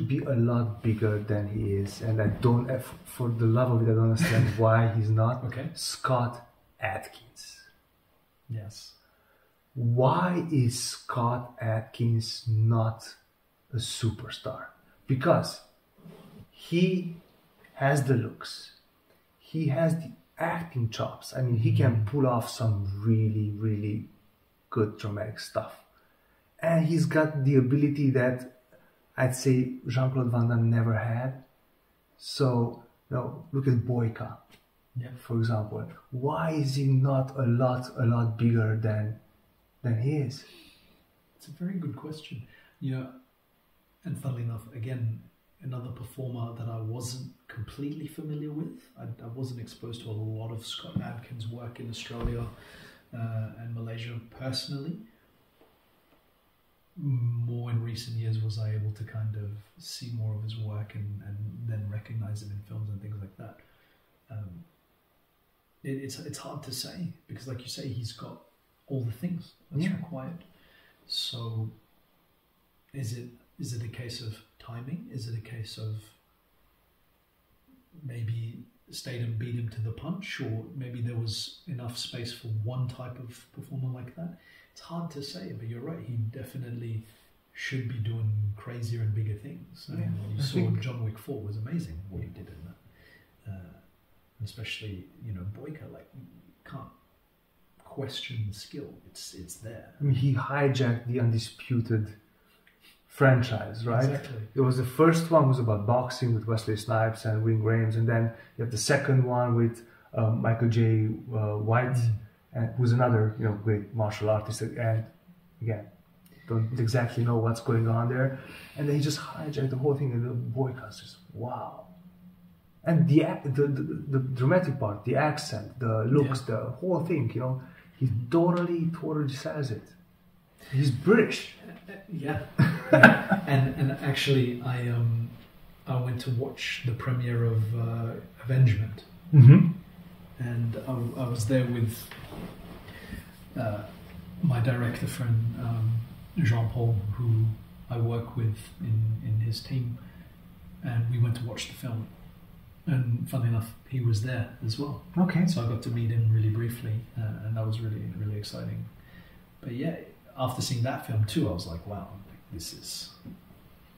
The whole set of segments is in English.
be a lot bigger than he is, and I don't, for the love of it, I don't understand why he's not. Okay. Scott Adkins. Yes. Why is Scott Adkins not a superstar? Because he has the looks, he has the acting chops. I mean, he can pull off some really, really good dramatic stuff. And he's got the ability that I'd say Jean-Claude Van Damme never had. So, look at Boyka, for example. Why is he not a lot bigger than he is? It's a very good question. And funnily enough, again, another performer that I wasn't completely familiar with. I wasn't exposed to a lot of Scott Adkins' work in Australia and Malaysia personally. More in recent years was I able to kind of see more of his work and then recognize him in films and things like that. It's hard to say because, like you say, he's got all the things that's required. So is it a case of timing? Is it a case of maybe Statham beat him to the punch, or maybe there was enough space for one type of performer like that? It's hard to say, but you're right. He definitely should be doing crazier and bigger things. I mean, you saw John Wick 4 was amazing what he did in that, especially Boyka. Like, you can't question the skill. It's there. I mean, he hijacked the Undisputed franchise, right? Exactly. It was the first one was about boxing with Wesley Snipes and Wing Rames, and then you have the second one with Michael J. White, who's another great martial artist, and again, don't exactly know what's going on there, and then he just hijacked the whole thing, and the Boyka's just wow. And the dramatic part, the accent, the looks, the whole thing, he totally sells it. He's British. And actually, I went to watch the premiere of Avengement, and I was there with my director friend Jean-Paul, who I work with in his team, and we went to watch the film. And funnily enough, he was there as well. Okay. So I got to meet him really briefly, and that was really, really exciting. But yeah, after seeing that film too, I was like, wow, this is...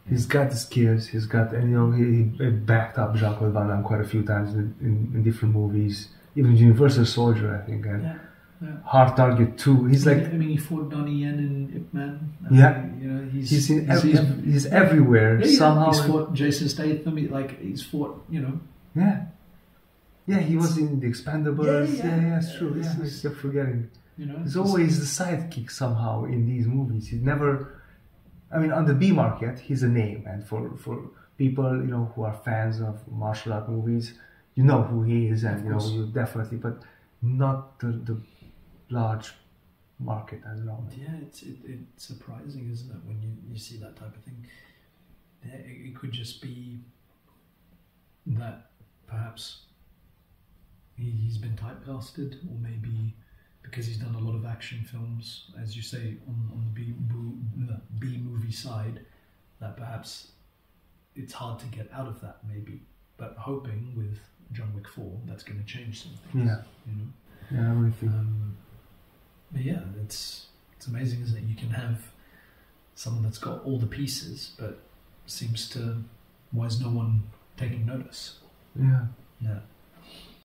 He's got the skills, he's got, and he backed up Jean-Claude Van Damme quite a few times in different movies, even Universal Soldier, I think, and Hard Target 2. He's like... I mean, he fought Donnie Yen in Ip Man. He's everywhere, yeah, somehow. He's fought Jason Statham, he's fought, Yeah, he was in The Expendables. Yeah, it's true. Yeah, I kept forgetting. He's always the sidekick somehow in these movies. He's never... I mean, on the B market, he's a name. And for people, who are fans of martial art movies, you know who he is. And, you definitely... But not the large market, I don't know. Yeah, it's surprising, isn't it, when you see that type of thing. Yeah, it could just be that perhaps he's been typecasted, or maybe because he's done a lot of action films, as you say, on the B movie side, that perhaps it's hard to get out of that, maybe. But hoping with John Wick 4, that's going to change some things. Yeah, I really think. But yeah, it's amazing, isn't it? You can have someone that's got all the pieces, but seems to... Why is no one taking notice? Yeah. Yeah.